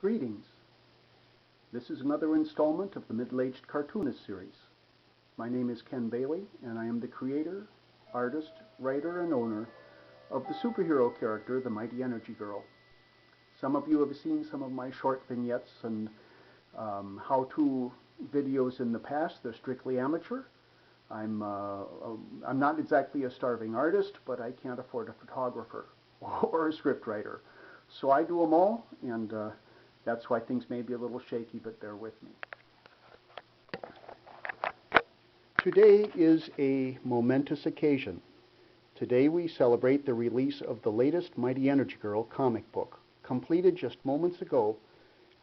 Greetings. This is another installment of the Middle-Aged Cartoonist series. My name is Ken Bailey, and I am the creator, artist, writer, and owner of the superhero character, the Mighty EnergyGirl. Some of you have seen some of my short vignettes and how-to videos in the past. They're strictly amateur. I'm not exactly a starving artist, but I can't afford a photographer or a scriptwriter. So I do them all, and that's why things may be a little shaky, but bear with me. Today is a momentous occasion. Today we celebrate the release of the latest Mighty EnergyGirl comic book, completed just moments ago.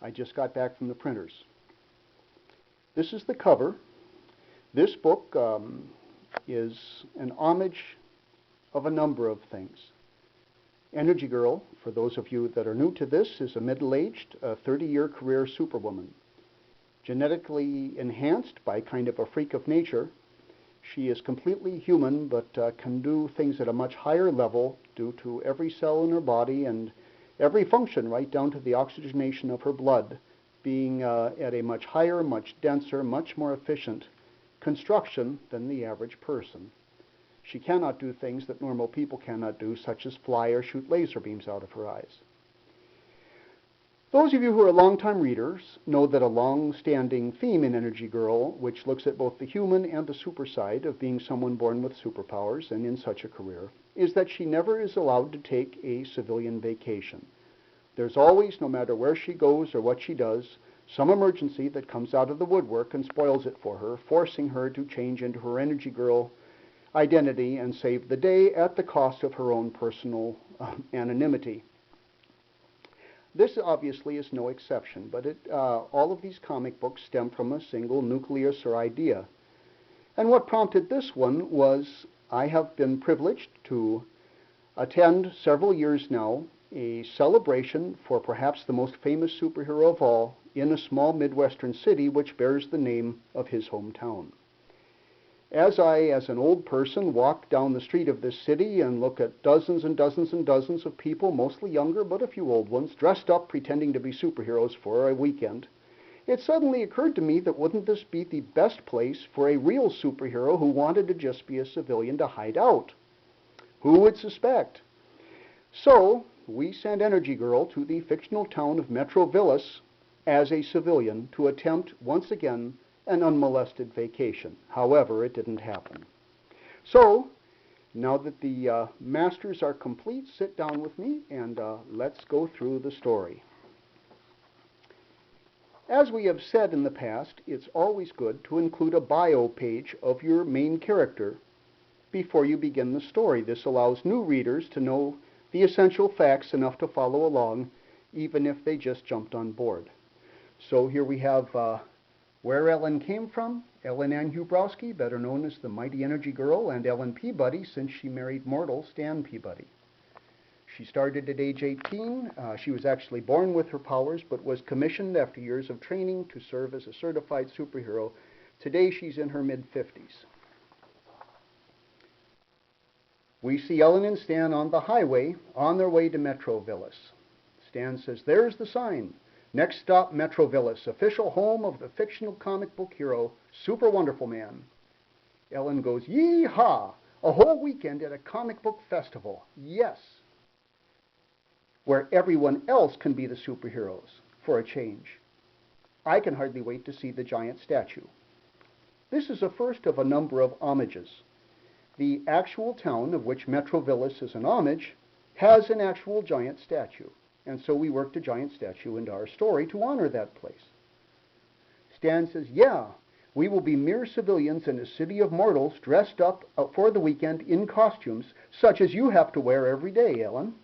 I just got back from the printers. This is the cover. This book is an homage of a number of things. EnergyGirl, for those of you that are new to this, is a middle-aged, 30-year career superwoman. Genetically enhanced by kind of a freak of nature, she is completely human but can do things at a much higher level due to every cell in her body and every function, right down to the oxygenation of her blood, being at a much higher, much denser, much more efficient construction than the average person. She cannot do things that normal people cannot do, such as fly or shoot laser beams out of her eyes. Those of you who are longtime readers know that a long-standing theme in EnergyGirl, which looks at both the human and the super side of being someone born with superpowers and in such a career, is that she never is allowed to take a civilian vacation. There's always, no matter where she goes or what she does, some emergency that comes out of the woodwork and spoils it for her, forcing her to change into her EnergyGirl identity and save the day at the cost of her own personal anonymity. This obviously is no exception, but all of these comic books stem from a single nucleus or idea. And what prompted this one was I have been privileged to attend several years now a celebration for perhaps the most famous superhero of all in a small Midwestern city which bears the name of his hometown. As I, as an old person, walk down the street of this city and look at dozens and dozens and dozens of people, mostly younger, but a few old ones, dressed up pretending to be superheroes for a weekend, it suddenly occurred to me that wouldn't this be the best place for a real superhero who wanted to just be a civilian to hide out? Who would suspect? So, we sent EnergyGirl to the fictional town of Metrovillis as a civilian to attempt, once again, an unmolested vacation. However, it didn't happen. So, now that the masters are complete, sit down with me and let's go through the story. As we have said in the past, it's always good to include a bio page of your main character before you begin the story. This allows new readers to know the essential facts enough to follow along, even if they just jumped on board. So here we have where Ellen came from. Ellen Ann Hubrowski, better known as the Mighty EnergyGirl, and Ellen Peabody, since she married mortal Stan Peabody. She started at age 18. She was actually born with her powers, but was commissioned after years of training to serve as a certified superhero. Today she's in her mid-50s. We see Ellen and Stan on the highway, on their way to Metrovillis. Stan says, "There's the sign. Next stop, Metrovillis, official home of the fictional comic book hero, Super Wonderful Man." Ellen goes, "Yee-haw! A whole weekend at a comic book festival. Yes!" Where everyone else can be the superheroes, for a change. I can hardly wait to see the giant statue. This is the first of a number of homages. The actual town of which Metrovillis is an homage has an actual giant statue. And so we worked a giant statue into our story to honor that place. Stan says, "Yeah, we will be mere civilians in a city of mortals dressed up for the weekend in costumes such as you have to wear every day, Ellen."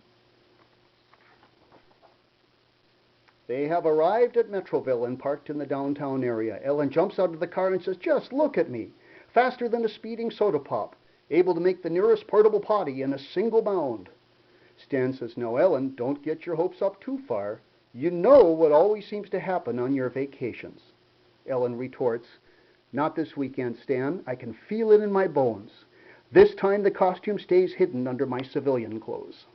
They have arrived at Metroville and parked in the downtown area. Ellen jumps out of the car and says, "Just look at me, faster than a speeding soda pop, able to make the nearest portable potty in a single bound." Stan says, "No, Ellen, don't get your hopes up too far. You know what always seems to happen on your vacations." Ellen retorts, "Not this weekend, Stan. I can feel it in my bones. This time the costume stays hidden under my civilian clothes."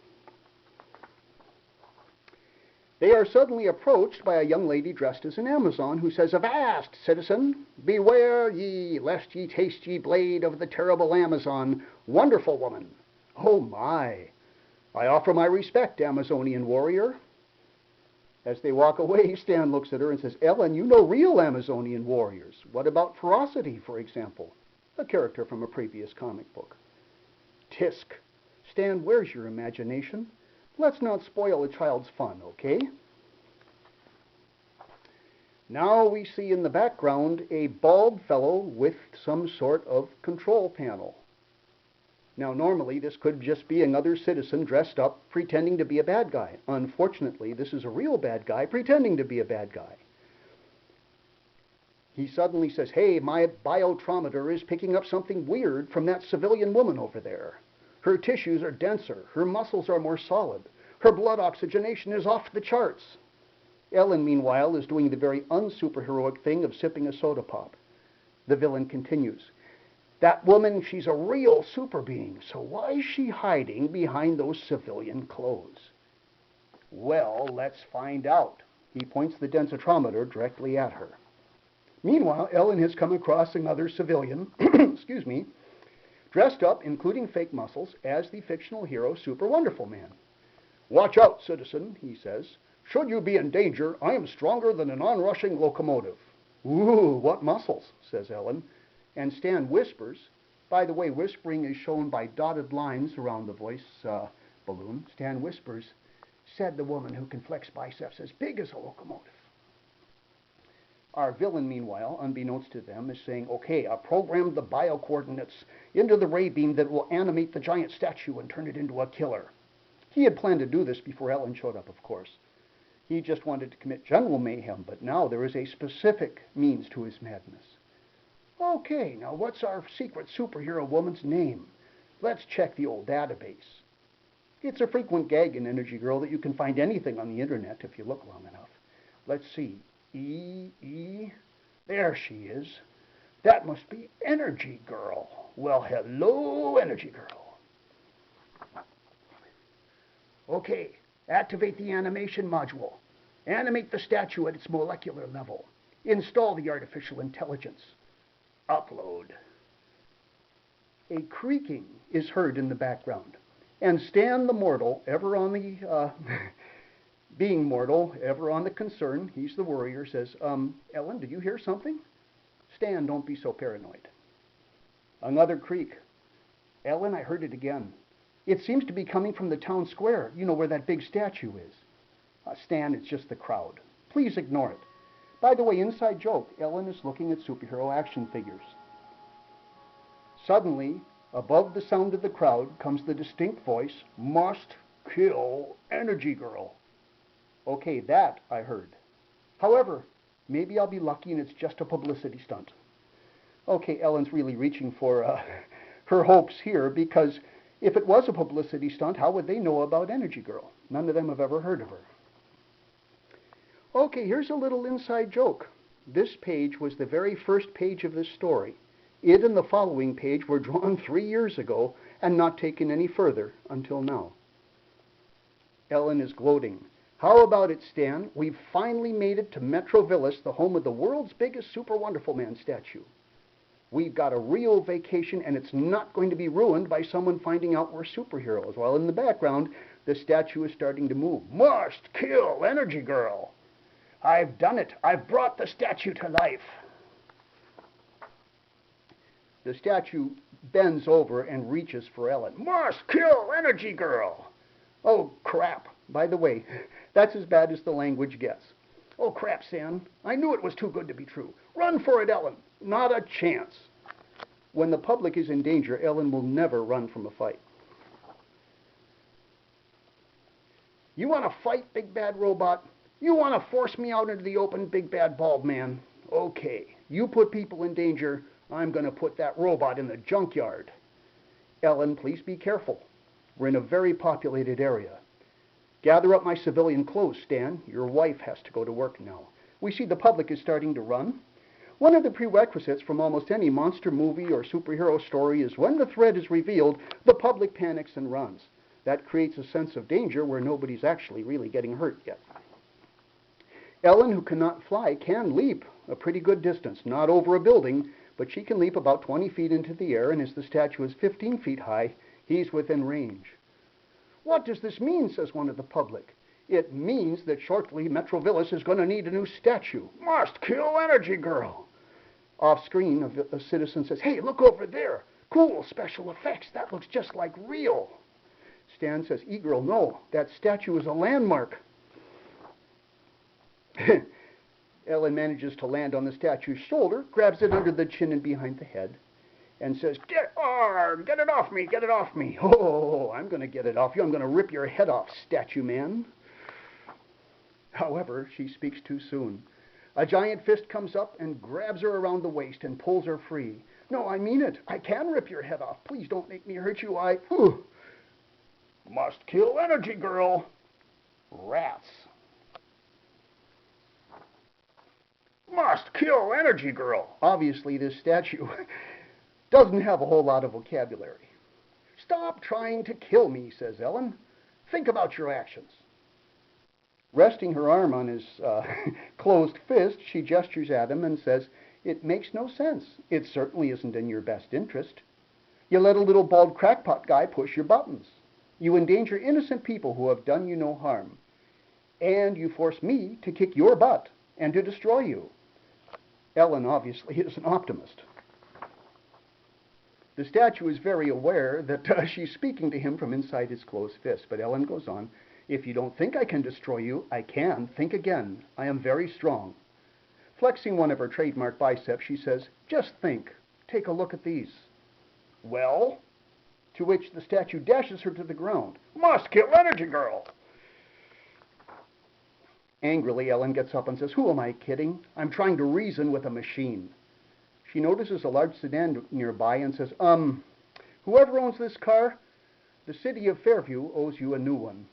They are suddenly approached by a young lady dressed as an Amazon who says, "Avast, citizen! Beware ye, lest ye taste ye blade of the terrible Amazon, wonderful woman." Oh my! I offer my respect, Amazonian warrior. As they walk away, Stan looks at her and says, "Ellen, you know real Amazonian warriors. What about Ferocity, for example?" A character from a previous comic book. Tisk. Stan, where's your imagination? Let's not spoil a child's fun, okay? Now we see in the background a bald fellow with some sort of control panel. Now normally this could just be another citizen dressed up pretending to be a bad guy. Unfortunately, this is a real bad guy pretending to be a bad guy. He suddenly says, "Hey, my biotrometer is picking up something weird from that civilian woman over there. Her tissues are denser, her muscles are more solid, her blood oxygenation is off the charts." Ellen, meanwhile, is doing the very unsuperheroic thing of sipping a soda pop. The villain continues, "That woman, she's a real super being, so why is she hiding behind those civilian clothes?" "Well, let's find out." He points the densitometer directly at her. Meanwhile, Ellen has come across another civilian, excuse me, dressed up, including fake muscles, as the fictional hero Super Wonderful Man. "Watch out, citizen," he says. "Should you be in danger, I am stronger than an onrushing locomotive." "Ooh, what muscles," says Ellen. And Stan whispers. By the way, whispering is shown by dotted lines around the voice balloon. Stan whispers, "Said the woman who can flex biceps as big as a locomotive." Our villain, meanwhile, unbeknownst to them, is saying, "Okay, I programmed the bio-coordinates into the ray beam that will animate the giant statue and turn it into a killer." He had planned to do this before Ellen showed up, of course. He just wanted to commit general mayhem, but now there is a specific means to his madness. "Okay, now what's our secret superhero woman's name? Let's check the old database." It's a frequent gag in Energy Girl that you can find anything on the internet if you look long enough. Let's see. There she is. That must be Energy Girl. Well, hello, Energy Girl. Okay, activate the animation module. Animate the statue at its molecular level. Install the artificial intelligence. Upload. A creaking is heard in the background, and Stan the mortal, ever on the being mortal, ever on the concern, he's the worrier, says, "Ellen, did you hear something?" "Stan, don't be so paranoid." Another creak. "Ellen, I heard it again. It seems to be coming from the town square, you know, where that big statue is." "Stan, it's just the crowd. Please ignore it. By the way, inside joke, Ellen is looking at superhero action figures." Suddenly, above the sound of the crowd, comes the distinct voice, "Must kill Energy Girl." Okay, that I heard. However, maybe I'll be lucky and it's just a publicity stunt. Okay, Ellen's really reaching for her hopes here, because if it was a publicity stunt, how would they know about Energy Girl? None of them have ever heard of her. Okay, here's a little inside joke. This page was the very first page of this story. It and the following page were drawn 3 years ago and not taken any further until now. Ellen is gloating. "How about it, Stan? We've finally made it to Metrovillis, the home of the world's biggest Super Wonderful Man statue. We've got a real vacation, and it's not going to be ruined by someone finding out we're superheroes." While in the background, the statue is starting to move. "Must kill Energy Girl. I've done it. I've brought the statue to life." The statue bends over and reaches for Ellen. "Must kill Energy Girl." "Oh, crap. By the way, that's as bad as the language gets." "Oh, crap, Stan. I knew it was too good to be true. Run for it, Ellen." "Not a chance." When the public is in danger, Ellen will never run from a fight. "You want to fight, big bad robot? You want to force me out into the open, big bad bald man? Okay, you put people in danger. I'm going to put that robot in the junkyard." "Ellen, please be careful. We're in a very populated area. Gather up my civilian clothes, Stan. Your wife has to go to work now." We see the public is starting to run. One of the prerequisites from almost any monster movie or superhero story is when the threat is revealed, the public panics and runs. That creates a sense of danger where nobody's actually really getting hurt yet. Ellen, who cannot fly, can leap a pretty good distance, not over a building, but she can leap about 20 feet into the air, and as the statue is 15 feet high, he's within range. What does this mean, says one of the public. It means that shortly Metrovillis is going to need a new statue. Must kill EnergyGirl. Off screen, a citizen says, hey, look over there. Cool special effects. That looks just like real. Stan says, E-Girl, no, that statue is a landmark. Ellen manages to land on the statue's shoulder, grabs it under the chin and behind the head, and says, get it off me, get it off me. Oh, I'm going to get it off you. I'm going to rip your head off, statue man. However, she speaks too soon. A giant fist comes up and grabs her around the waist and pulls her free. No, I mean it. I can rip your head off. Please don't make me hurt you. Must kill EnergyGirl. Rats. Must kill EnergyGirl. Obviously, this statue doesn't have a whole lot of vocabulary. Stop trying to kill me, says Ellen. Think about your actions. Resting her arm on his closed fist, she gestures at him and says, it makes no sense. It certainly isn't in your best interest. You let a little bald crackpot guy push your buttons. You endanger innocent people who have done you no harm. And you force me to kick your butt and to destroy you. Ellen obviously is an optimist. The statue is very aware that she's speaking to him from inside his closed fist, but Ellen goes on, if you don't think I can destroy you, I can. Think again. I am very strong. Flexing one of her trademark biceps, she says, just think. Take a look at these. Well? To which the statue dashes her to the ground. Must kill EnergyGirl. Angrily, Ellen gets up and says, who am I kidding? I'm trying to reason with a machine. She notices a large sedan nearby and says, whoever owns this car, the city of Fairview owes you a new one.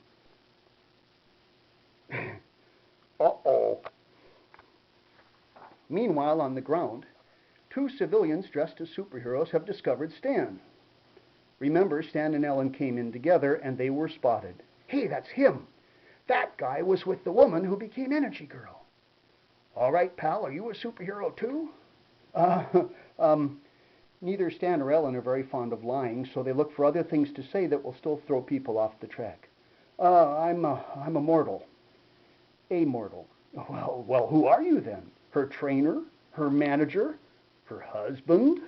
Uh-oh. Meanwhile, on the ground, two civilians dressed as superheroes have discovered Stan. Remember, Stan and Ellen came in together and they were spotted. Hey, that's him. That guy was with the woman who became EnergyGirl. All right, pal, are you a superhero too? Neither Stan or Ellen are very fond of lying, so they look for other things to say that will still throw people off the track. I'm a mortal. A mortal. Well, who are you then? Her trainer? Her manager? Her husband?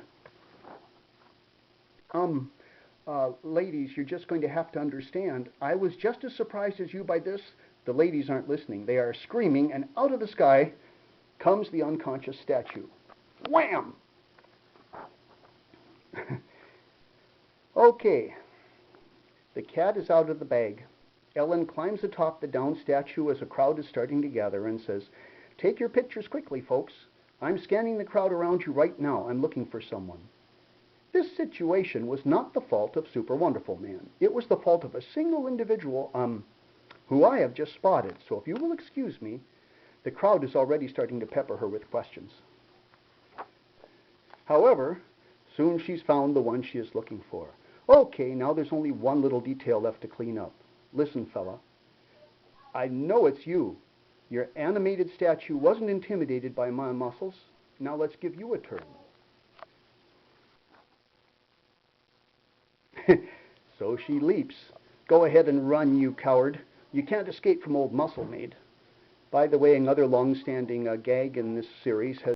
Ladies, you're just going to have to understand, I was just as surprised as you by this. The ladies aren't listening. They are screaming, and out of the sky comes the unconscious statue. Wham! Okay. The cat is out of the bag. Ellen climbs atop the downed statue as a crowd is starting to gather and says, take your pictures quickly, folks. I'm scanning the crowd around you right now. I'm looking for someone. This situation was not the fault of Super Wonderful Man. It was the fault of a single individual, who I have just spotted. So if you will excuse me, the crowd is already starting to pepper her with questions. However, soon she's found the one she is looking for. Okay, now there's only one little detail left to clean up. Listen, fella, I know it's you. Your animated statue wasn't intimidated by my muscles. Now let's give you a turn. So she leaps. Go ahead and run, you coward. You can't escape from old Muscle Maid. By the way, another long-standing gag in this series has